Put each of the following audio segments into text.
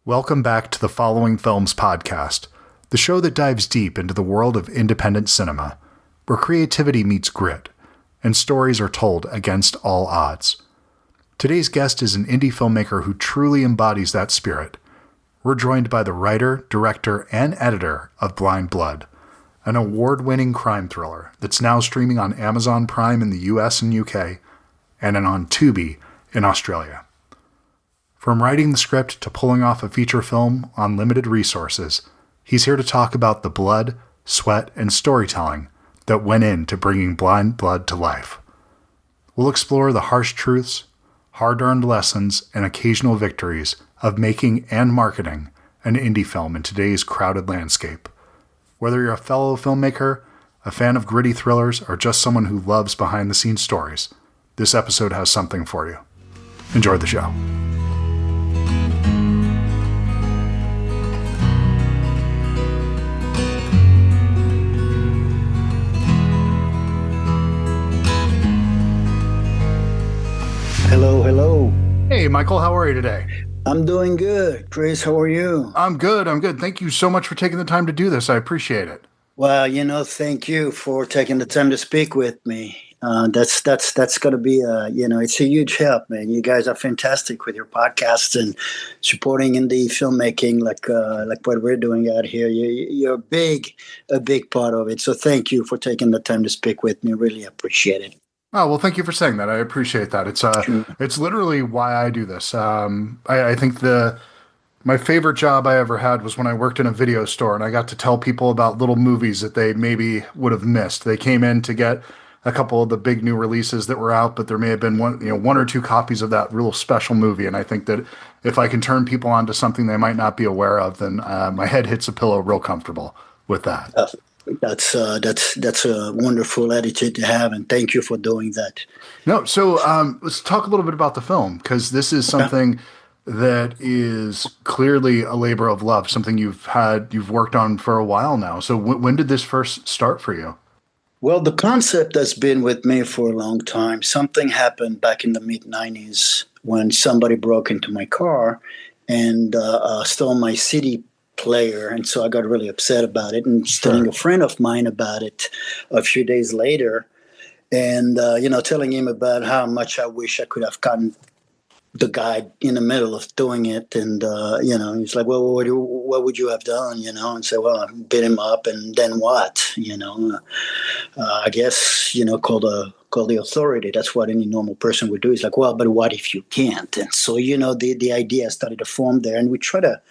Welcome back to the Following Films podcast, the show that dives deep into the world of independent cinema, where creativity meets grit, and stories are told against all odds. Today's guest is an indie filmmaker who truly embodies that spirit. We're joined by the writer, director, and editor of Blind Blood, an award-winning crime thriller that's now streaming on Amazon Prime in the US and UK, and on Tubi in Australia. From writing the script to pulling off a feature film on limited resources, he's here to talk about the blood, sweat, and storytelling that went into bringing Blind Blood to life. We'll explore the harsh truths, hard-earned lessons, and occasional victories of making and marketing an indie film in today's crowded landscape. Whether you're a fellow filmmaker, a fan of gritty thrillers, or just someone who loves behind-the-scenes stories, this episode has something for you. Enjoy the show. Hello. Hey, Michael, how are you today? I'm doing good. Chris, how are you? I'm good. Thank you so much for taking the time to do this. I appreciate it. Well, thank you for taking the time to speak with me. That's going to be, it's a huge help, man. You guys are fantastic with your podcasts and supporting indie filmmaking, like what we're doing out here. You're a big part of it. So thank you for taking the time to speak with me. Really appreciate it. Oh, well, thank you for saying that. I appreciate that. Sure. It's literally why I do this. I think my favorite job I ever had was when I worked in a video store and I got to tell people about little movies that they maybe would have missed. They came in to get a couple of the big new releases that were out, but there may have been one or two copies of that real special movie. And I think that if I can turn people onto something they might not be aware of, then my head hits a pillow real comfortable with that. That's a wonderful attitude to have, and thank you for doing that. No, so let's talk a little bit about the film, because this is something that is clearly a labor of love, something you've worked on for a while now. So when did this first start for you? Well, the concept has been with me for a long time. Something happened back in the mid-'90s when somebody broke into my car and stole my CD player, and so I got really upset about it and telling a friend of mine about it a few days later, and telling him about how much I wish I could have gotten the guy in the middle of doing it. And he's like, well, what would you have done? And say, well, I beat him up, and then what? I guess call the authority. That's what any normal person would do. He's like, well, but what if you can't? And so the idea started to form there, and we try to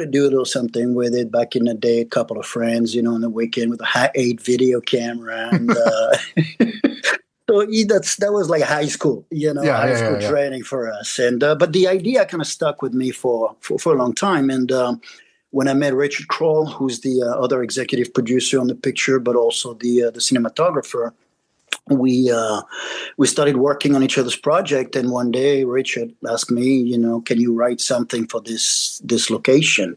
do a little something with it. Back in the day, a couple of friends, on the weekend with a high-8 video camera, and so that was like high school, high school training for us. And but the idea kind of stuck with me for a long time. And when I met Richard Kroll, who's the other executive producer on the picture, but also the cinematographer, we started working on each other's project. And one day Richard asked me, can you write something for this location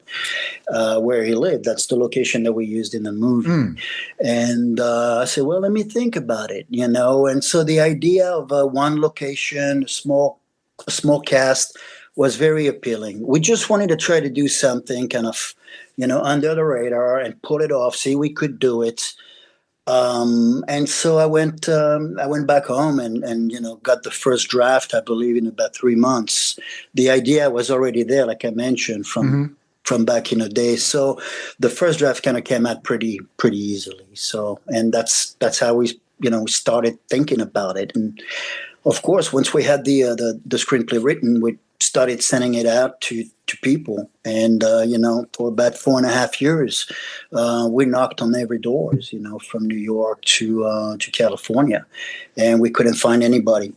where he lived? That's the location that we used in the movie. And I said, well, let me think about it, And so the idea of one location, a small cast, was very appealing. We just wanted to try to do something kind of, under the radar and pull it off, see we could do it. And so I went back home and got the first draft, I believe, in about 3 months. The idea was already there, like I mentioned, from back in the day. So the first draft kind of came out pretty easily. So, and that's how we started thinking about it. And of course, once we had the screenplay written, we started sending it out to people. And, for about 4.5 years, we knocked on every doors, from New York to California. And we couldn't find anybody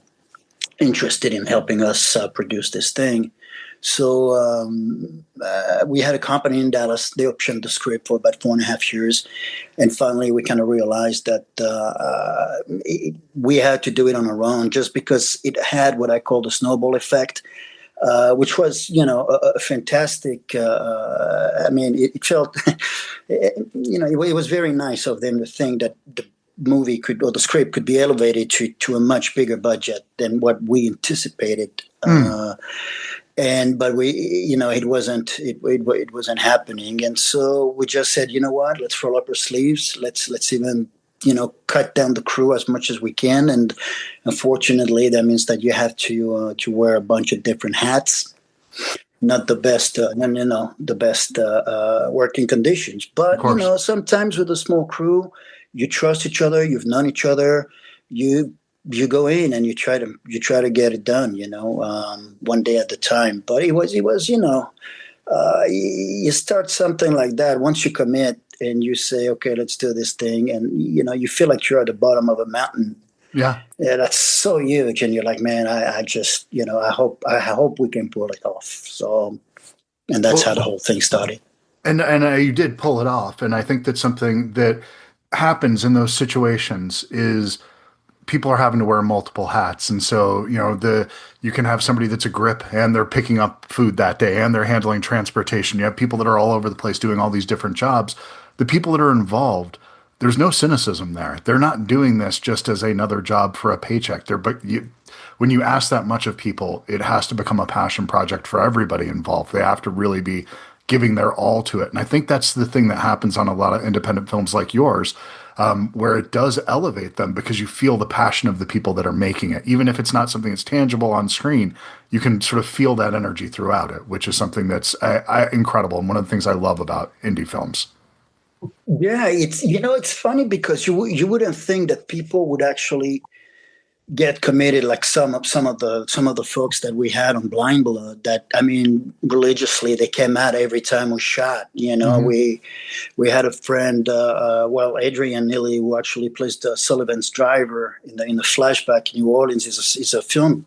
interested in helping us produce this thing. So we had a company in Dallas. They optioned the script for about 4.5 years. And finally, we kind of realized that we had to do it on our own, just because it had what I call the snowball effect. Which was, a fantastic. It felt, it was very nice of them to think that the movie the script could be elevated to a much bigger budget than what we anticipated. but it wasn't happening, and so we just said, you know what, let's roll up our sleeves, let's even cut down the crew as much as we can. And unfortunately that means that you have to wear a bunch of different hats. Not the best, the best working conditions, Of but course. sometimes with a small crew, you trust each other, you've known each other, you you go in and you try to get it done, one day at a time. But it was you start something like that, once you commit and you say, okay, let's do this thing, and you feel like you're at the bottom of a mountain. Yeah. Yeah, that's so huge, and you're like, man, I just, I hope we can pull it off. So, and that's how Well, the whole thing started. and you did pull it off, and I think that's something that happens in those situations is people are having to wear multiple hats. And so the you can have somebody that's a grip and they're picking up food that day and they're handling transportation. You have people that are all over the place doing all these different jobs. The people that are involved, there's no cynicism there. They're not doing this just as another job for a paycheck. When you ask that much of people, it has to become a passion project for everybody involved. They have to really be giving their all to it. And I think that's the thing that happens on a lot of independent films like yours, where it does elevate them because you feel the passion of the people that are making it. Even if it's not something that's tangible on screen, you can sort of feel that energy throughout it, which is something that's incredible. And one of the things I love about indie films. Yeah, it's funny because you wouldn't think that people would actually get committed like some of the folks that we had on Blind Blood. That, I mean, religiously they came out every time we shot. Mm-hmm. We had a friend, Adrian Nilly, who actually plays the Sullivan's driver in the flashback in New Orleans. Is a film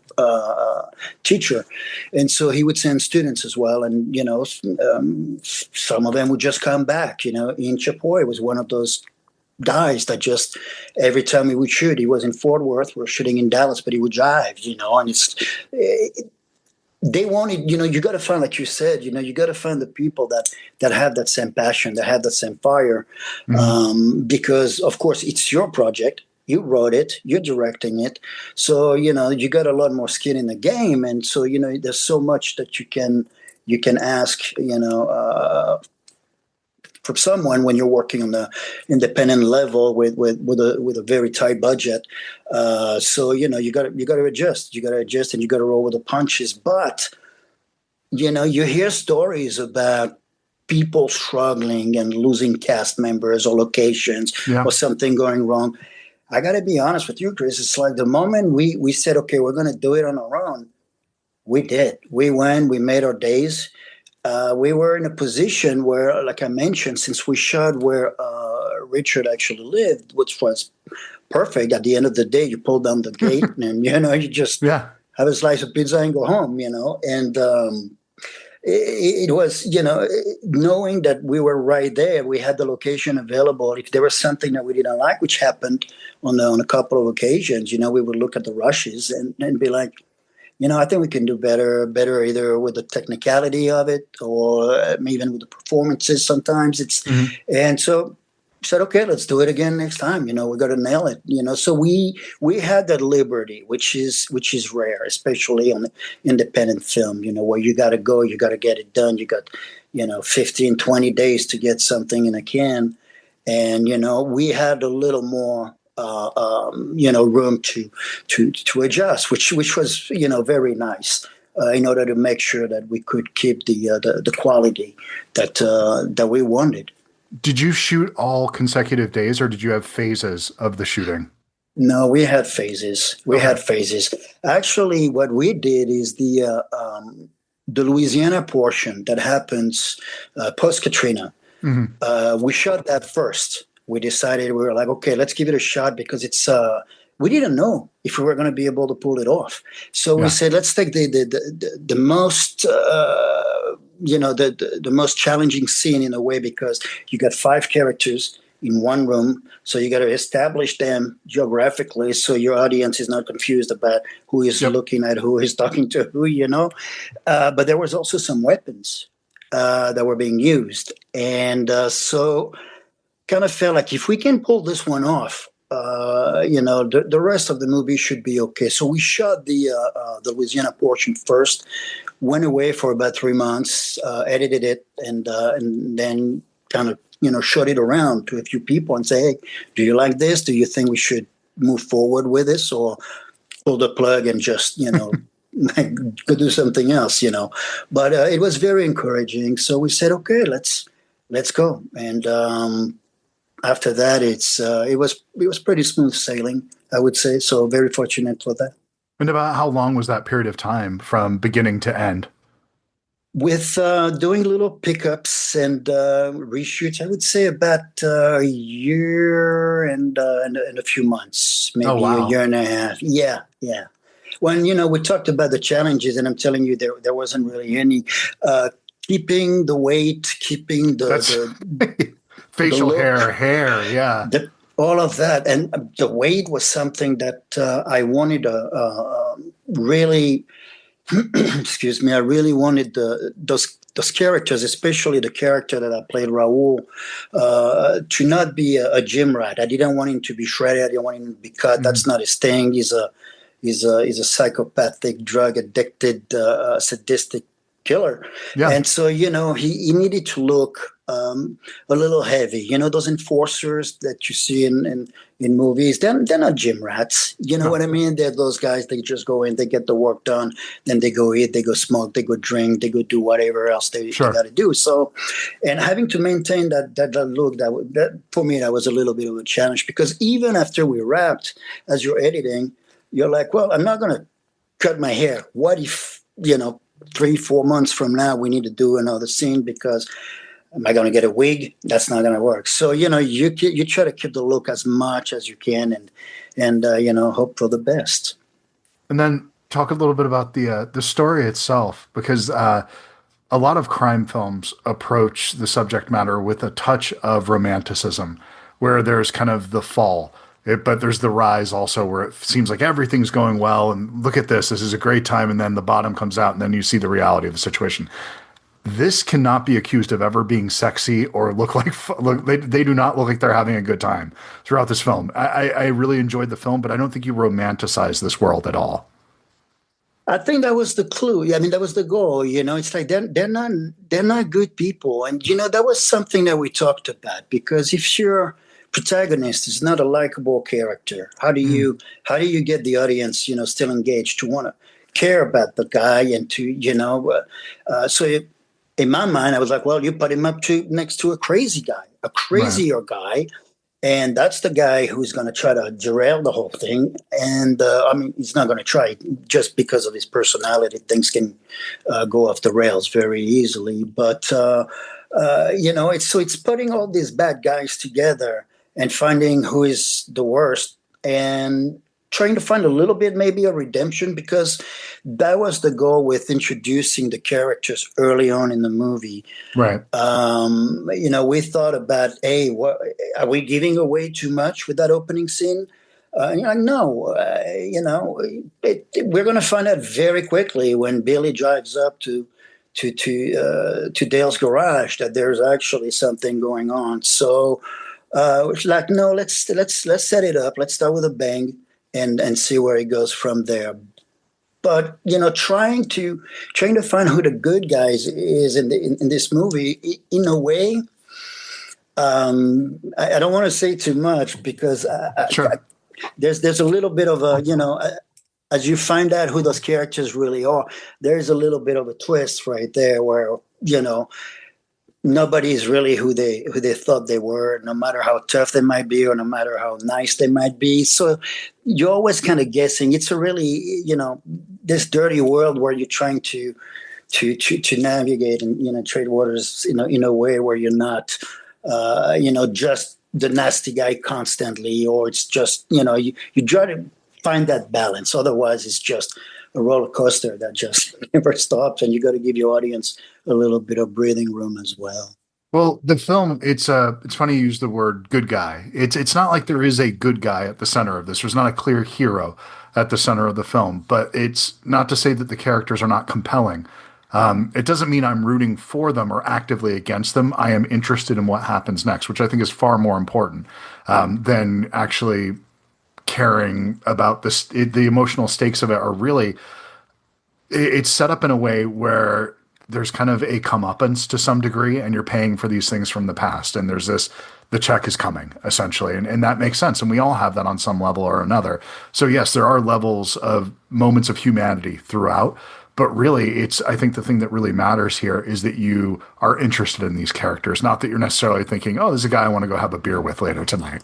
teacher, and so he would send students as well. And some of them would just come back. Ian Chapoy was one of those guys that just every time he would shoot, he was in Fort Worth, we're shooting in Dallas, but he would drive. And they wanted, you got to find, like you said, you got to find the people that have that same passion, that have that same fire, Mm-hmm. because of course it's your project. You wrote it, you're directing it, so you got a lot more skin in the game, and so there's so much that you can ask, from someone when you're working on the independent level with a very tight budget. So you got to adjust, and you got to roll with the punches. But you hear stories about people struggling and losing cast members or locations Yeah. or something going wrong. I got to be honest with you, Chris. It's like the moment we said, okay, we're going to do it on our own. We did. We went. We made our days. We were in a position where, like I mentioned, since we shot where Richard actually lived, which was perfect. At the end of the day, you pull down the gate and you just Yeah. have a slice of pizza and go home. And it was, knowing that we were right there, we had the location available. If there was something that we didn't like, which happened on a couple of occasions, we would look at the rushes and be like, I think we can do better either with the technicality of it or even with the performances. Sometimes Mm-hmm. and so said, okay, let's do it again next time. We got to nail it. So we had that liberty, which is rare, especially on independent film. Where you got to go, you got to get it done. You got 15, 20 days to get something in a can, and we had a little more room to adjust, which was very nice, in order to make sure that we could keep the quality that we wanted. Did you shoot all consecutive days or did you have phases of the shooting? No, we had phases. We Okay. had phases. Actually, what we did is the Louisiana portion that happens post Katrina. Mm-hmm. We shot that first. We decided, we were like, okay, let's give it a shot, because we didn't know if we were going to be able to pull it off. So we Yeah. said, let's take the most the most challenging scene in a way, because you got 5 characters in one room, so you got to establish them geographically so your audience is not confused about who is Yep. looking at who is talking to who. But there was also some weapons that were being used, and so kind of felt like if we can pull this one off, the rest of the movie should be okay. So we shot the Louisiana portion first, went away for about 3 months, edited it, and then kind of showed it around to a few people and say, hey, do you like this? Do you think we should move forward with this, or pull the plug and just go do something else? But it was very encouraging. So we said, okay, let's go. And after that, it was pretty smooth sailing, I would say. So very fortunate for that. And about how long was that period of time from beginning to end? With doing little pickups and reshoots, I would say about a year and a few months, Oh, maybe a wow. year and a half. Yeah, yeah. When we talked about the challenges, and I'm telling you, there wasn't really any. Uh, Keeping the weight, keeping the That's the facial look, hair. Yeah. all of that, and the weight was something that I wanted to really excuse me, I really wanted those characters, especially the character that I played, Raul, to not be a gym rat. I didn't want him to be shredded. I didn't want him to be cut. Mhm. That's not his thing. He's a psychopathic, drug addicted, sadistic killer, Yeah. and so he needed to look a little heavy. Those enforcers that you see in movies, they're not gym rats. You know No, what I mean? They're those guys. They just go in, they get the work done, then they go eat, they go smoke, they go drink, they go do whatever else they got sure. to do. So, and having to maintain that look, that for me, that was a little bit of a challenge, because even after we wrapped, as you're editing, you're like, well, I'm not going to cut my hair. What if, 3, 4 months from now, we need to do another scene, because am I going to get a wig? That's not going to work. So, you try to keep the look as much as you can, and hope for the best. And then talk a little bit about the story itself, because a lot of crime films approach the subject matter with a touch of romanticism, where there's kind of the fall, but there's the rise also, where it seems like everything's going well, and look at this is a great time, and then the bottom comes out, and then you see the reality of the situation. This cannot be accused of ever being sexy or look like look. They do not look like they're having a good time throughout this film. I really enjoyed the film, but I don't think you romanticize this world at all. I think that was the clue. Yeah, I mean, that was the goal. It's like they're not good people, and that was something that we talked about. Because if your protagonist is not a likable character, how do Mm, you how do you get the audience, still engaged to want to care about the guy, and to in my mind, I was like, well, you put him up to next to a crazy guy, a right. crazier guy, and that's the guy who's going to try to derail the whole thing. And I mean, he's not going to try, just because of his personality. Things can go off the rails very easily. But it's putting all these bad guys together and finding who is the worst, and trying to find a little bit maybe a redemption, because that was the goal with introducing the characters early on in the movie. Right. We thought about, hey, what are we giving away too much with that opening scene? No, we're going to find out very quickly when Billy drives up to Dale's garage that there's actually something going on. So it's like, no, let's set it up. Let's start with a bang and see where it goes from there. But trying to find who the good guys is in this movie, in a way, I don't want to say too much, because Sure. there's a little bit of a, as you find out who those characters really are, there's a little bit of a twist right there, where nobody's really who they thought they were, no matter how tough they might be, or no matter how nice they might be. So you're always kind of guessing. It's a really, this dirty world where you're trying to navigate and trade waters in a way where you're not just the nasty guy constantly, or it's just you try to find that balance. Otherwise, it's just a roller coaster that just never stops, and you got to give your audience a little bit of breathing room as well. Well, the film, it's funny you use the word good guy. It's not like there is a good guy at the center of this. There's not a clear hero at the center of the film, but it's not to say that the characters are not compelling. It doesn't mean I'm rooting for them or actively against them. I am interested in what happens next, which I think is far more important than actually caring about this. The emotional stakes of it are really, it's set up in a way where there's kind of a comeuppance to some degree, and you're paying for these things from the past. And there's this, the check is coming essentially. And that makes sense. And we all have that on some level or another. So, yes, there are levels of moments of humanity throughout. But really, it's, I think the thing that really matters here is that you are interested in these characters, not that you're necessarily thinking, oh, there's a guy I want to go have a beer with later tonight.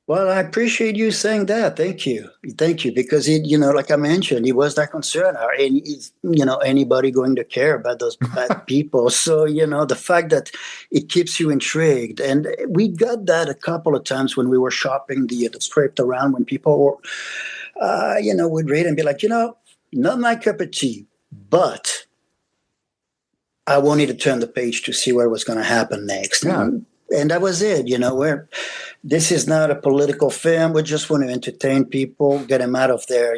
Well, I appreciate you saying that. Thank you. Thank you. Because like I mentioned, he was that concerned. Are anybody going to care about those bad people? So, the fact that it keeps you intrigued. And we got that a couple of times when we were shopping the script around, when people were, would read and be like, not my cup of tea, but I wanted to turn the page to see what was going to happen next. Yeah. And that was it. This is not a political film. We just want to entertain people, get them out of their,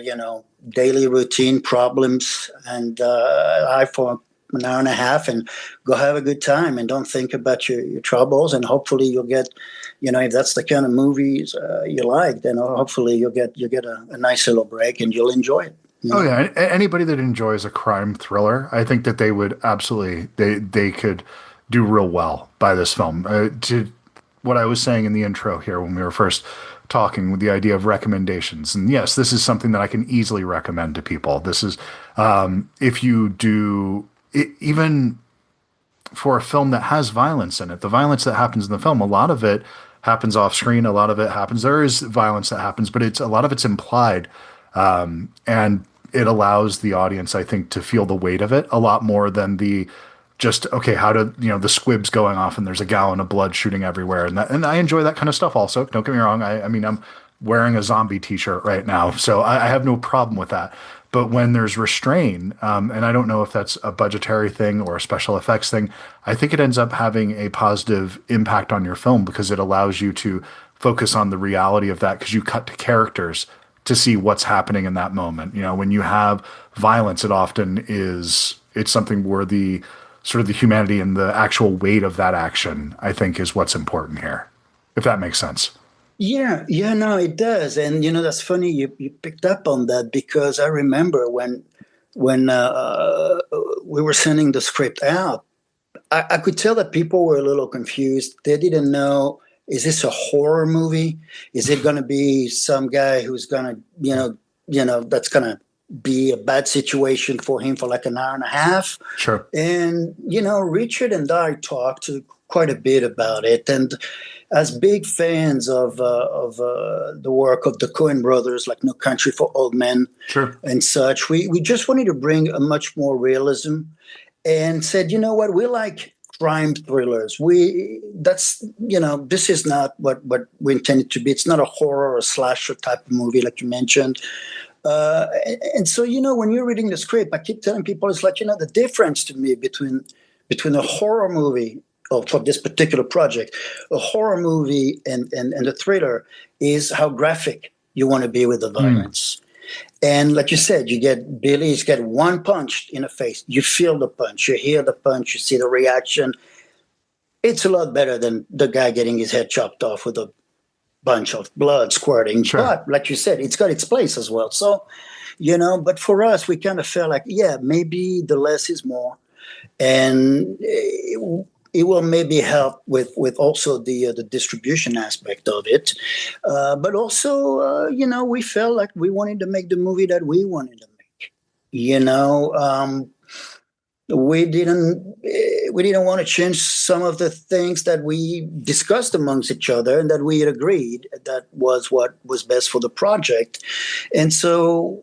daily routine problems, and for an hour and a half, and go have a good time, and don't think about your troubles. And hopefully you'll get, if that's the kind of movies you like, then hopefully you'll get a nice little break, and you'll enjoy it. Oh yeah, anybody that enjoys a crime thriller, I think that they would absolutely, they could do real well by this film. To what I was saying in the intro here when we were first talking, with the idea of recommendations, and yes, this is something that I can easily recommend to people. This is if you do it, even for a film that has violence in it, the violence that happens in the film, a lot of it happens off screen. A lot of it happens. There is violence that happens, but it's a lot of it's implied, and it allows the audience, I think, to feel the weight of it a lot more than the just, okay, how do the squibs going off and there's a gallon of blood shooting everywhere, and I enjoy that kind of stuff also. Don't get me wrong. I mean, I'm wearing a zombie T-shirt right now, so I have no problem with that. But when there's restraint, and I don't know if that's a budgetary thing or a special effects thing, I think it ends up having a positive impact on your film because it allows you to focus on the reality of that, because you cut to characters to see what's happening in that moment. When you have violence, it's something where the sort of the humanity and the actual weight of that action, I think, is what's important here, if that makes sense. Yeah, no, it does. And that's funny you picked up on that, because I remember when we were sending the script out, I could tell that people were a little confused. They didn't know, is this a horror movie? Is it going to be some guy who's going to, that's going to be a bad situation for him for like an hour and a half? Sure. And, Richard and I talked quite a bit about it. And as big fans of the work of the Coen brothers, like No Country for Old Men, Sure, and such, we just wanted to bring a much more realism, and said, you know what, we like crime thrillers. This is not what we intended to be. It's not a horror or slasher type of movie like you mentioned. And so, when you're reading the script, I keep telling people, it's like, the difference to me between a horror movie, for this particular project, a horror movie and a thriller, is how graphic you want to be with the violence. And like you said, Billy's got one punch in the face. You feel the punch, you hear the punch, you see the reaction. It's a lot better than the guy getting his head chopped off with a bunch of blood squirting. Sure. But like you said, it's got its place as well. So, but for us, we kind of felt like, yeah, maybe the less is more. And it will maybe help with also the distribution aspect of it. But also, we felt like we wanted to make the movie that we wanted to make. We didn't want to change some of the things that we discussed amongst each other and that we had agreed that was what was best for the project. And so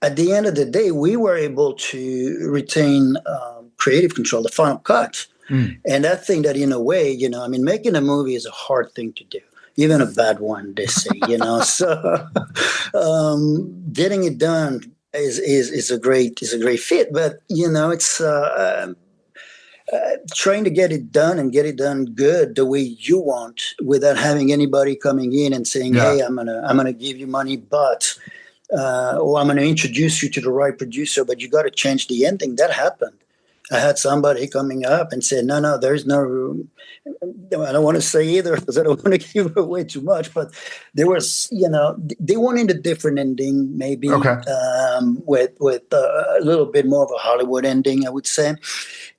at the end of the day, we were able to retain creative control, the final cut. And I think that in a way, making a movie is a hard thing to do, even a bad one, they say, so getting it done is a great fit. But, it's trying to get it done and get it done good the way you want, without having anybody coming in and saying, Yeah. hey, I'm gonna give you money, but or I'm going to introduce you to the right producer, but you got to change the ending. That happened. I had somebody coming up and said, no, no, there's no room. I don't want to say either because I don't want to give away too much, but there was, they wanted a different ending, maybe Okay. with a little bit more of a Hollywood ending, I would say.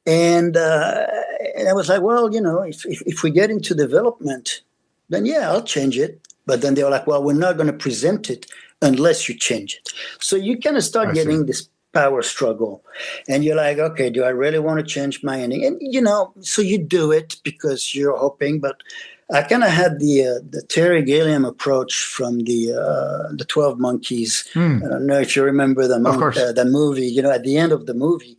And I was like, well, if we get into development, then yeah, I'll change it. But then they were like, well, we're not going to present it unless you change it. So you kind of start I see. getting this power struggle. And you're like, okay, do I really want to change my ending? And, so you do it because you're hoping. But I kind of had the Terry Gilliam approach from the 12 Monkeys. I Hmm. don't know if you remember Of course. the movie. At the end of the movie,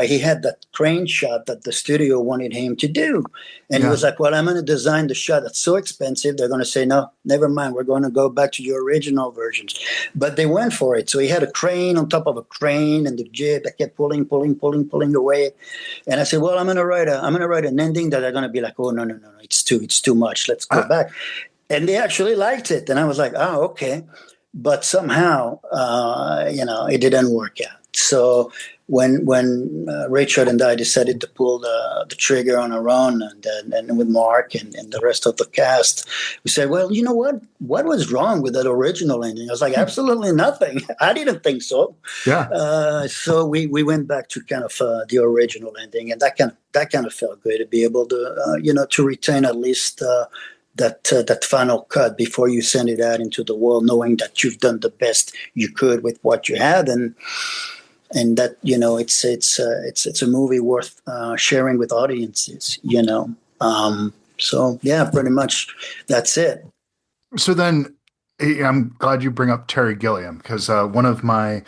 he had that crane shot that the studio wanted him to do. And he Yeah. was like, well, I'm going to design the shot that's so expensive. They're going to say, no, never mind. We're going to go back to your original versions. But they went for it. So he had a crane on top of a crane and the jib that kept pulling away. And I said, well, I'm going to write an ending that are going to be like, oh, no, no, no, no. It's too much. Let's go I, back. And they actually liked it. And I was like, oh, okay. But somehow, it didn't work out. So when Richard and I decided to pull the trigger on our own, and with Mark and the rest of the cast, we said, well, you know what? What was wrong with that original ending? I was like, absolutely nothing. I didn't think so. yeah. So we went back to kind of the original ending, and that kind of felt good to be able to to retain at least. That final cut before you send it out into the world, knowing that you've done the best you could with what you had, and that it's a movie worth sharing with audiences. So yeah, pretty much that's it. So then, I'm glad you bring up Terry Gilliam because one of my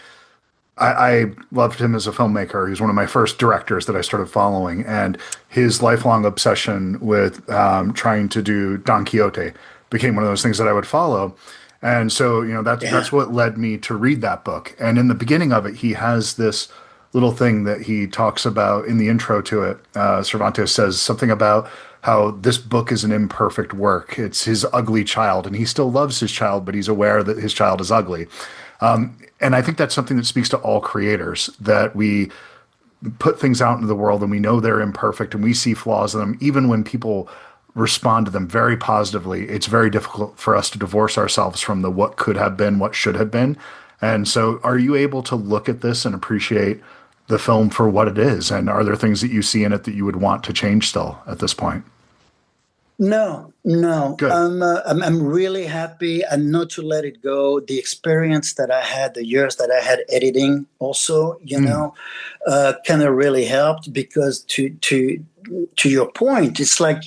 I loved him as a filmmaker. He was one of my first directors that I started following, and his lifelong obsession with trying to do Don Quixote became one of those things that I would follow. And so, that's Yeah. what led me to read that book. And in the beginning of it, he has this little thing that he talks about in the intro to it. Cervantes says something about how this book is an imperfect work. It's his ugly child, and he still loves his child, but he's aware that his child is ugly. And I think that's something that speaks to all creators, that we put things out into the world and we know they're imperfect and we see flaws in them. Even when people respond to them very positively, it's very difficult for us to divorce ourselves from the what could have been, what should have been. And so, are you able to look at this and appreciate the film for what it is? And are there things that you see in it that you would want to change still at this point? No, no. Good. I'm really happy and not to let it go. The experience that I had, the years that I had editing, also, Mm, kind of really helped because to your point, it's like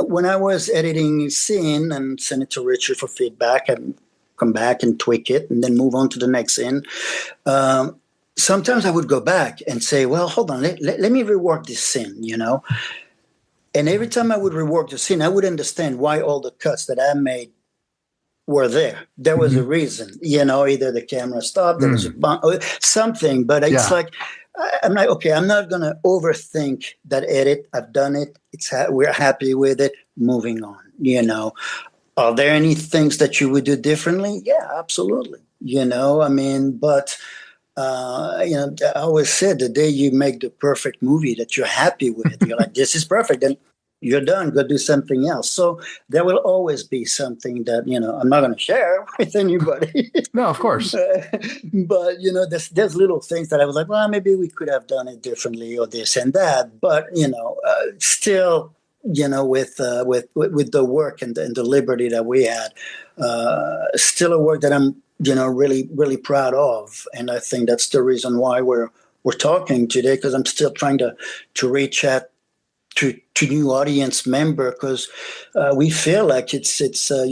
when I was editing scene and send it to Richard for feedback and come back and tweak it and then move on to the next scene. Um, Sometimes I would go back and say, well, hold on, let me rework this scene. And every time I would rework the scene, I would understand why all the cuts that I made were there. There was a hmm reason, either the camera stopped, there was a mm, bump, or something. But it's yeah. like, I'm like, okay, I'm not going to overthink that edit. I've done it. We're happy with it. Moving on. Are there any things that you would do differently? Yeah, absolutely. I mean, but I always said the day you make the perfect movie that you're happy with, you're like, this is perfect, then you're done. Go do something else. So there will always be something that I'm not going to share with anybody. No, of course. But there's little things that I was like, well, maybe we could have done it differently or this and that. But still, with the work and the liberty that we had, still a work that I'm really really proud of, and I think that's the reason why we're talking today because I'm still trying to reach out to new audience member because we feel like it's a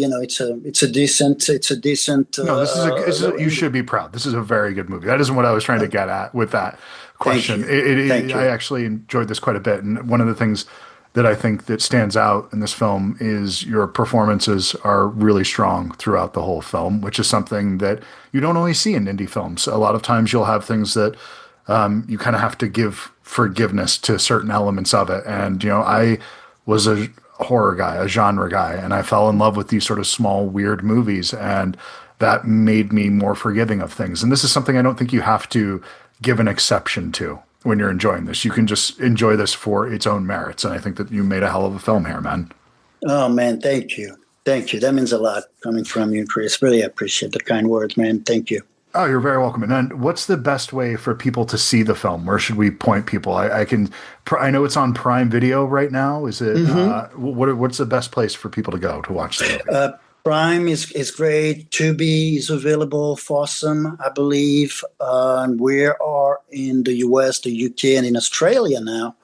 decent No, little you indie. should be proud. This is a very good movie. That isn't what I was trying to Uh, get at with that Thank question. you, thank I you. actually enjoyed this quite a bit, and one of the things that I think that stands out in this film is your performances are really strong throughout the whole film, which is something that you don't always see in indie films. A lot of times you'll have things that you kind of have to give forgiveness to certain elements of it. And, I was a horror guy, a genre guy, and I fell in love with these sort of small, weird movies. And that made me more forgiving of things. And this is something I don't think you have to give an exception to when you're enjoying this. You can just enjoy this for its own merits. And I think that you made a hell of a film here, man. Oh man, thank you. Thank you. That means a lot coming from you, Chris. Really appreciate the kind words, man. Thank you. Oh, you're very welcome. And then, what's the best way for people to see the film? Where should we point people? I know it's on Prime Video right now. Is it? Mm-hmm. What's the best place for people to go to watch the movie? Prime is great. Tubi is available. Fossum, I believe. And we are in the US, the UK, and in Australia now.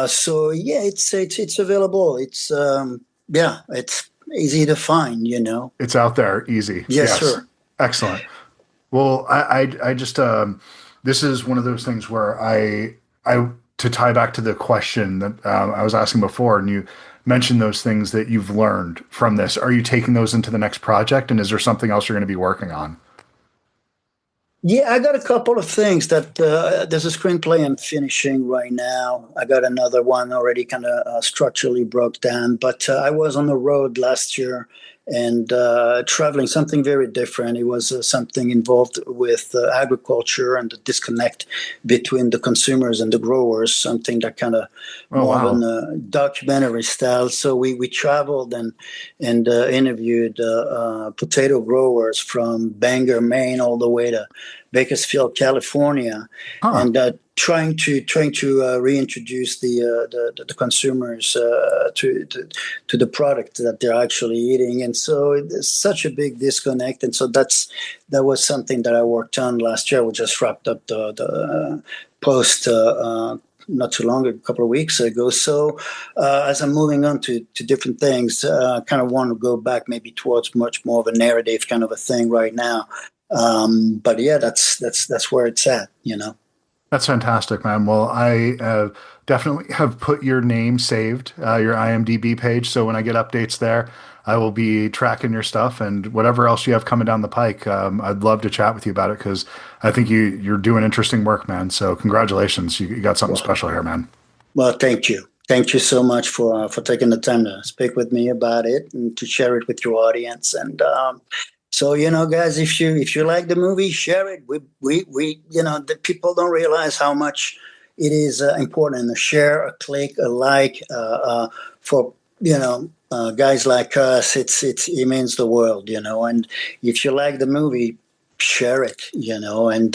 So yeah, it's available. It's easy to find. It's out there, easy. Yes, Yes, sir. excellent. Well, I just this is one of those things where I to tie back to the question that I was asking before, and you mentioned those things that you've learned from this. Are you taking those into the next project, and is there something else you're going to be working on? Yeah, I got a couple of things that there's a screenplay I'm finishing right now. I got another one already kind of structurally broke down, but I was on the road last year and traveling something very different. It was something involved with agriculture and the disconnect between the consumers and the growers, something that kind of Oh, more of wow. an documentary style. So we traveled and interviewed potato growers from Bangor, Maine, all the way to Bakersfield, California, Huh. and trying to reintroduce the consumers to the product that they're actually eating. And so it's such a big disconnect. And so that was something that I worked on last year. We just wrapped up the post. Not too long, a couple of weeks ago. So, as I'm moving on to different things, I kind of want to go back maybe towards much more of a narrative kind of a thing right now. But yeah, that's where it's at. That's fantastic, man. Well, I definitely have put your name saved, your IMDb page. So when I get updates there, I will be tracking your stuff and whatever else you have coming down the pike. I'd love to chat with you about it because I think you're doing interesting work, man. So congratulations, you got something Well, special here, man. well, thank you. Thank you so much for taking the time to speak with me about it and to share it with your audience. And so guys, if you like the movie, share it. We the people don't realize how much it is important. A share, a click, a like for guys like us. It means the world. And if you like the movie, share it. And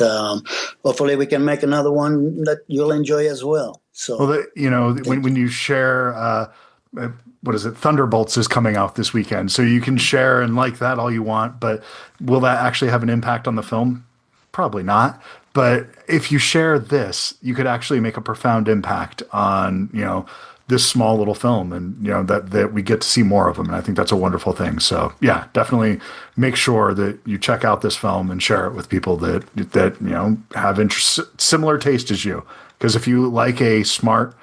hopefully we can make another one that you'll enjoy as well. Well, So when thank you. you share, what is it? Thunderbolts is coming out this weekend, so you can share and like that all you want. But will that actually have an impact on the film? Probably not. But if you share this, you could actually make a profound impact on this small little film, and that we get to see more of them. And I think that's a wonderful thing. So yeah, definitely make sure that you check out this film and share it with people that have similar taste as you. Because if you like a smart,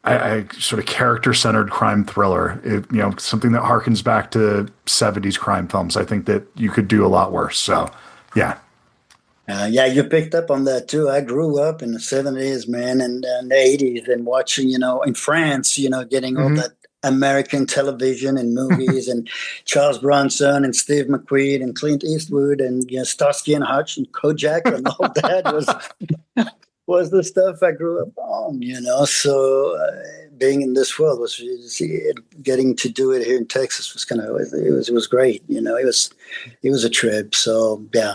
I sort of character-centered crime thriller, something that harkens back to '70s crime films, I think that you could do a lot worse. So, yeah. Yeah, you picked up on that too. I grew up in the '70s, man, and the '80s, and watching, in France, getting all Hmm. that American television and movies, and Charles Bronson and Steve McQueen and Clint Eastwood and Starsky and Hutch and Kojak and all that was the stuff I grew up on. So being in this world was getting to do it here in Texas was kind of it was great. It was a trip. So yeah,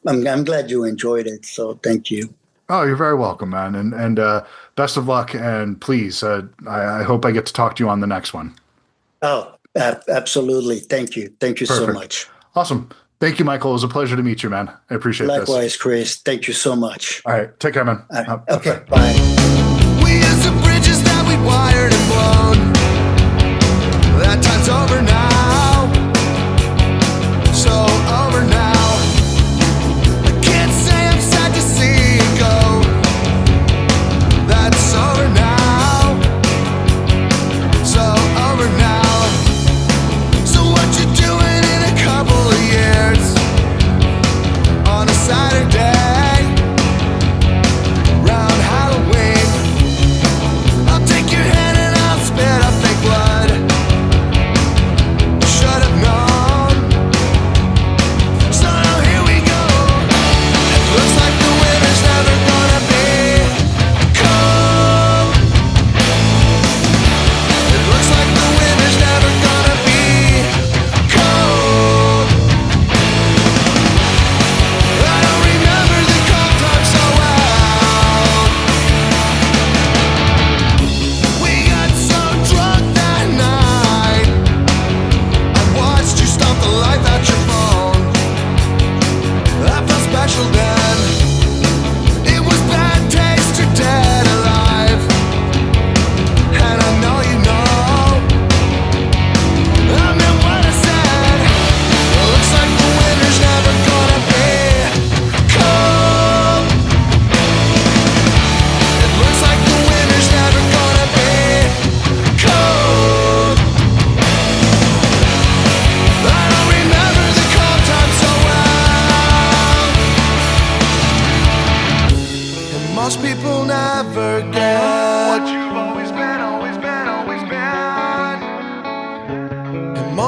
I'm glad you enjoyed it. So thank you. Oh, you're very welcome, man. And best of luck. And please, I hope I get to talk to you on the next one. Oh, absolutely. Thank you so Perfect. much. Awesome. Thank you, Michael. It was a pleasure to meet you, man. I appreciate this. Likewise, Chris. Thank you so much. All right. Take care, man. Okay, Bye. bye. We used some bridges that we wired and blown. That time's over now. So over now. I can't say I'm sad to see it go. That's over now. So over now. So what you doing in a couple of years? On a Saturday. Round Halloween.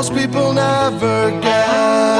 most people never get.